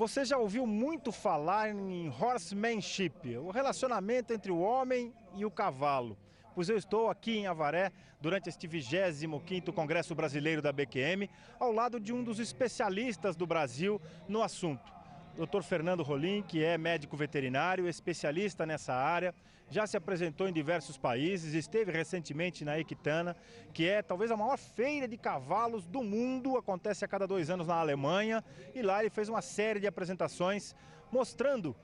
Você já ouviu muito falar em horsemanship, o relacionamento entre o homem e o cavalo. Pois eu estou aqui em Avaré durante este 25º Congresso Brasileiro da BQM, ao lado de um dos especialistas do Brasil no assunto. Dr. Fernando Rolim, que é médico veterinário, especialista nessa área, já se apresentou em diversos países, esteve recentemente na Equitana, que é talvez a maior feira de cavalos do mundo, acontece a cada 2 anos na Alemanha, e lá ele fez uma série de apresentações mostrando,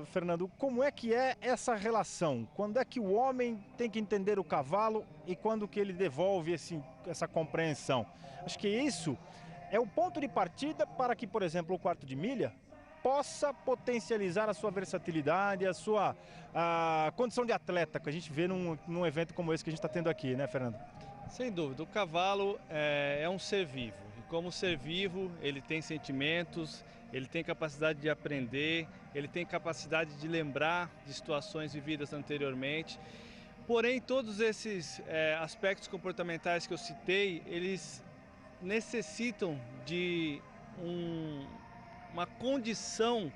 Fernando, como é que é essa relação, quando é que o homem tem que entender o cavalo e quando que ele devolve essa compreensão. Acho que isso é o ponto de partida para que, por exemplo, o quarto de milha possa potencializar a sua versatilidade, a condição de atleta que a gente vê num evento como esse que a gente está tendo aqui, né, Fernando? Sem dúvida, o cavalo é um ser vivo e como ser vivo ele tem sentimentos, ele tem capacidade de aprender, ele tem capacidade de lembrar de situações vividas anteriormente. Porém, todos esses aspectos comportamentais que eu citei, eles necessitam de uma condição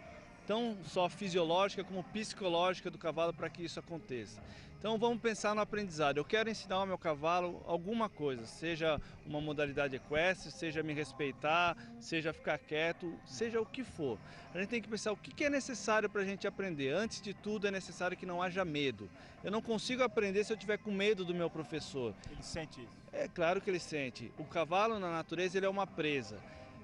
tão só fisiológica como psicológica do cavalo para que isso aconteça. Então vamos pensar no aprendizado. Eu quero ensinar ao meu cavalo alguma coisa, seja uma modalidade equestre, seja me respeitar, seja ficar quieto, seja o que for. A gente tem que pensar o que é necessário para a gente aprender. Antes de tudo é necessário que não haja medo. Eu não consigo aprender se eu tiver com medo do meu professor. Ele sente isso? É claro que ele sente. O cavalo na natureza ele é uma presa.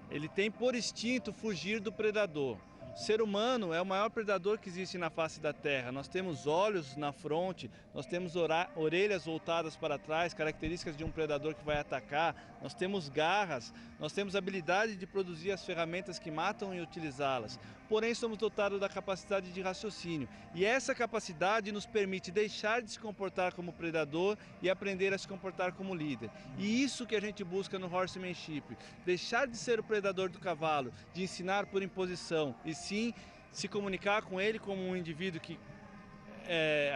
Ele tem por instinto fugir do predador. O ser humano é o maior predador que existe na face da terra. Nós temos olhos na fronte, nós temos orelhas voltadas para trás, características de um predador que vai atacar. Nós temos garras, nós temos habilidade de produzir as ferramentas que matam e utilizá-las. Porém, somos dotados da capacidade de raciocínio. E essa capacidade nos permite deixar de se comportar como predador e aprender a se comportar como líder. E isso que a gente busca no horsemanship. Deixar de ser o predador do cavalo, de ensinar por imposição, e sim se comunicar com ele como um indivíduo que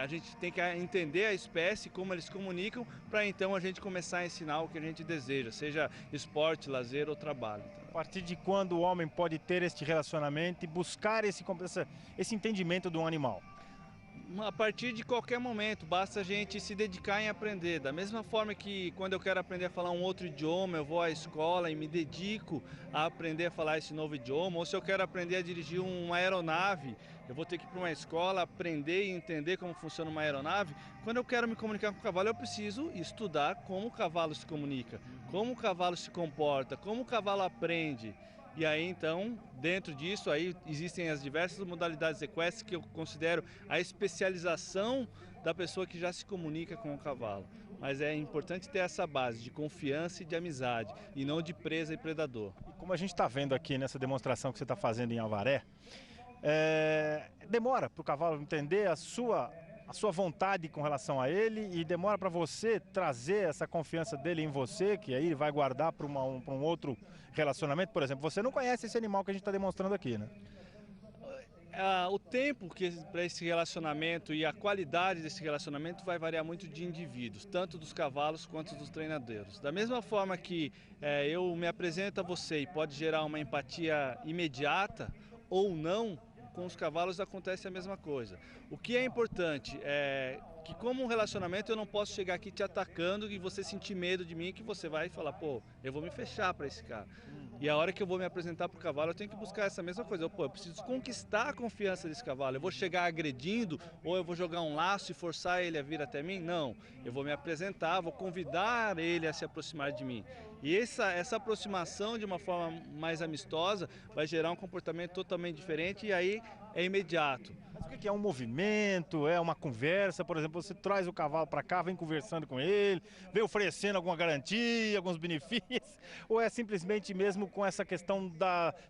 a gente tem que entender a espécie, como eles comunicam, para então a gente começar a ensinar o que a gente deseja, seja esporte, lazer ou trabalho. A partir de quando o homem pode ter este relacionamento e buscar esse entendimento de um animal? A partir de qualquer momento, basta a gente se dedicar em aprender. Da mesma forma que quando eu quero aprender a falar um outro idioma, eu vou à escola e me dedico a aprender a falar esse novo idioma. Ou se eu quero aprender a dirigir uma aeronave, eu vou ter que ir para uma escola, aprender e entender como funciona uma aeronave. Quando eu quero me comunicar com o cavalo, eu preciso estudar como o cavalo se comunica, como o cavalo se comporta, como o cavalo aprende. E aí então, dentro disso, aí existem as diversas modalidades equestres que eu considero a especialização da pessoa que já se comunica com o cavalo. Mas é importante ter essa base de confiança e de amizade, e não de presa e predador. E como a gente está vendo aqui nessa demonstração que você está fazendo em Avaré, demora para o cavalo entender a sua vontade com relação a ele e demora para você trazer essa confiança dele em você, que aí ele vai guardar para um outro relacionamento. Por exemplo, você não conhece esse animal que a gente está demonstrando aqui, né? O tempo para esse relacionamento e a qualidade desse relacionamento vai variar muito de indivíduos, tanto dos cavalos quanto dos treinadores. Da mesma forma que eu me apresento a você e pode gerar uma empatia imediata ou não, com os cavalos acontece a mesma coisa. O que é importante é que, como um relacionamento, eu não posso chegar aqui te atacando e você sentir medo de mim, que você vai falar, pô, eu vou me fechar para esse cara. E a hora que eu vou me apresentar para o cavalo, eu tenho que buscar essa mesma coisa. Eu preciso conquistar a confiança desse cavalo. Eu vou chegar agredindo ou eu vou jogar um laço e forçar ele a vir até mim? Não. Eu vou me apresentar, vou convidar ele a se aproximar de mim. E essa aproximação de uma forma mais amistosa vai gerar um comportamento totalmente diferente e aí é imediato. Mas o que é um movimento? É uma conversa? Por exemplo, você traz o cavalo para cá, vem conversando com ele, vem oferecendo alguma garantia, alguns benefícios? Ou é simplesmente mesmo com essa questão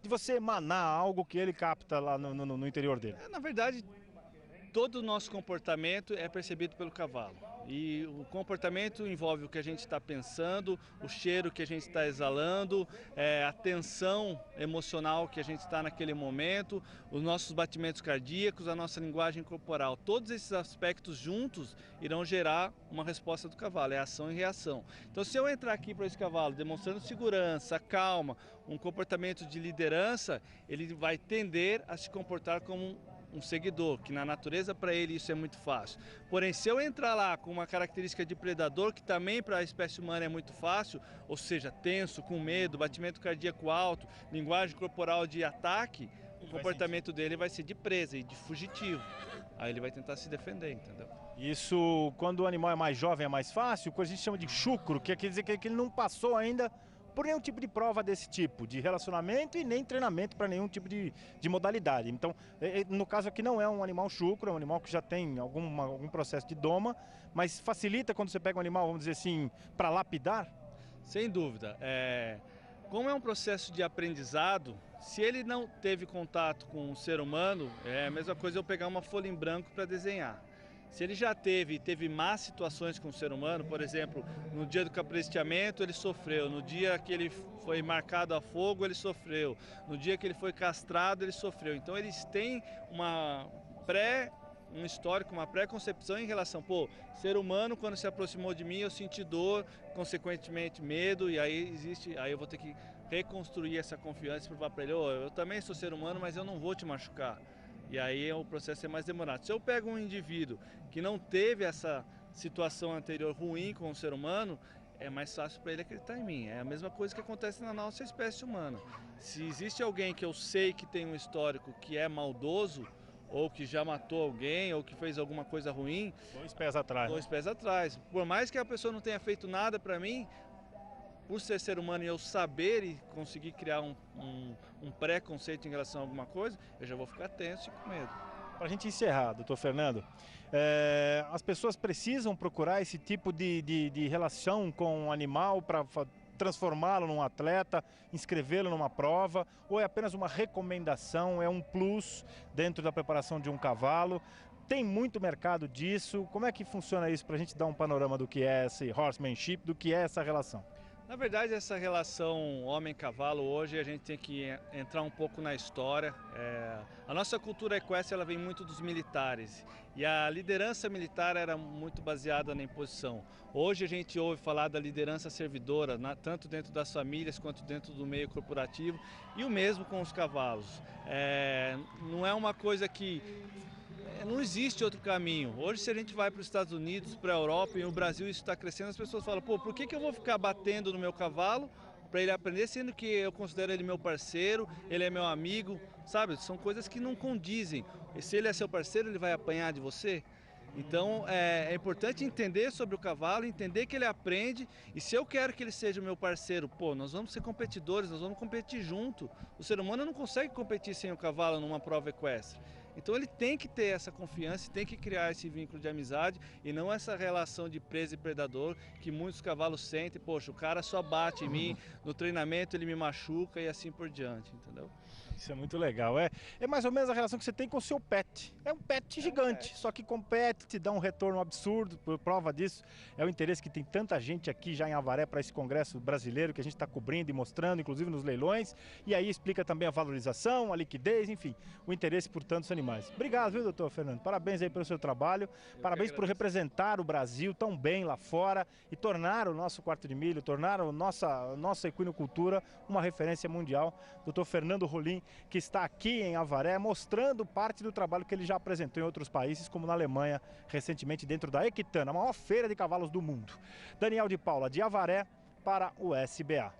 de você emanar algo que ele capta lá no interior dele? Na verdade, todo o nosso comportamento é percebido pelo cavalo. E o comportamento envolve o que a gente está pensando, o cheiro que a gente está exalando, a tensão emocional que a gente está naquele momento, os nossos batimentos cardíacos, a nossa linguagem corporal. Todos esses aspectos juntos irão gerar uma resposta do cavalo, é ação e reação. Então, se eu entrar aqui para esse cavalo demonstrando segurança, calma, um comportamento de liderança, ele vai tender a se comportar como um seguidor, que na natureza para ele isso é muito fácil. Porém, se eu entrar lá com uma característica de predador, que também para a espécie humana é muito fácil, ou seja, tenso, com medo, batimento cardíaco alto, linguagem corporal de ataque, o comportamento dele vai ser de presa e de fugitivo. Aí ele vai tentar se defender, entendeu? Isso, quando o animal é mais jovem, é mais fácil, o que a gente chama de chucro, que quer dizer que ele não passou ainda por nenhum tipo de prova desse tipo, de relacionamento e nem treinamento para nenhum tipo de modalidade. Então, no caso aqui não é um animal chucro, é um animal que já tem algum processo de doma, mas facilita quando você pega um animal, vamos dizer assim, para lapidar? Sem dúvida. Como é um processo de aprendizado, se ele não teve contato com um ser humano, é a mesma coisa eu pegar uma folha em branco para desenhar. Se ele já teve más situações com o ser humano, por exemplo, no dia do cabresteamento ele sofreu, no dia que ele foi marcado a fogo ele sofreu, no dia que ele foi castrado ele sofreu. Então eles têm um histórico, uma pré-concepção em relação, ser humano quando se aproximou de mim eu senti dor, consequentemente medo, e aí eu vou ter que reconstruir essa confiança e provar para ele, eu também sou ser humano, mas eu não vou te machucar. E aí o processo é mais demorado. Se eu pego um indivíduo que não teve essa situação anterior ruim com o ser humano, é mais fácil para ele acreditar em mim. É a mesma coisa que acontece na nossa espécie humana. Se existe alguém que eu sei que tem um histórico que é maldoso, ou que já matou alguém, ou que fez alguma coisa ruim... 2 pés atrás. 2 pés atrás. Por mais que a pessoa não tenha feito nada para mim, por ser humano e eu saber e conseguir criar um pré-conceito em relação a alguma coisa, eu já vou ficar tenso e com medo. Para a gente encerrar, doutor Fernando, as pessoas precisam procurar esse tipo de relação com o animal para transformá-lo num atleta, inscrevê-lo numa prova, ou é apenas uma recomendação, é um plus dentro da preparação de um cavalo? Tem muito mercado disso. Como é que funciona isso para a gente dar um panorama do que é esse horsemanship, do que é essa relação? Na verdade, essa relação homem-cavalo, hoje a gente tem que entrar um pouco na história. A nossa cultura equestre ela vem muito dos militares e a liderança militar era muito baseada na imposição. Hoje a gente ouve falar da liderança servidora, tanto dentro das famílias quanto dentro do meio corporativo, e o mesmo com os cavalos. Não é uma coisa que... Não existe outro caminho. Hoje, se a gente vai para os Estados Unidos, para a Europa e no Brasil isso está crescendo, as pessoas falam, por que eu vou ficar batendo no meu cavalo para ele aprender, sendo que eu considero ele meu parceiro, ele é meu amigo, sabe? São coisas que não condizem. E se ele é seu parceiro, ele vai apanhar de você? Então é importante entender sobre o cavalo, entender que ele aprende, e se eu quero que ele seja o meu parceiro, nós vamos ser competidores, nós vamos competir junto. O ser humano não consegue competir sem o cavalo numa prova equestre. Então ele tem que ter essa confiança, tem que criar esse vínculo de amizade e não essa relação de presa e predador que muitos cavalos sentem, o cara só bate em mim, no treinamento ele me machuca e assim por diante, entendeu? Isso é muito legal. É mais ou menos a relação que você tem com o seu pet. É um pet gigante, só que compete, te dá um retorno absurdo. Por prova disso, é o interesse que tem tanta gente aqui já em Avaré para esse congresso brasileiro que a gente está cobrindo e mostrando, inclusive nos leilões. E aí explica também a valorização, a liquidez, enfim, o interesse por tantos animais. Obrigado, viu, doutor Fernando? Parabéns aí pelo seu trabalho. Parabéns por representar o Brasil tão bem lá fora e tornar o nosso quarto de milho, tornar a nossa equinocultura uma referência mundial. Doutor Fernando Rolim, que está aqui em Avaré, mostrando parte do trabalho que ele já apresentou em outros países, como na Alemanha, recentemente dentro da Equitana, a maior feira de cavalos do mundo. Daniel de Paula, de Avaré, para o SBA.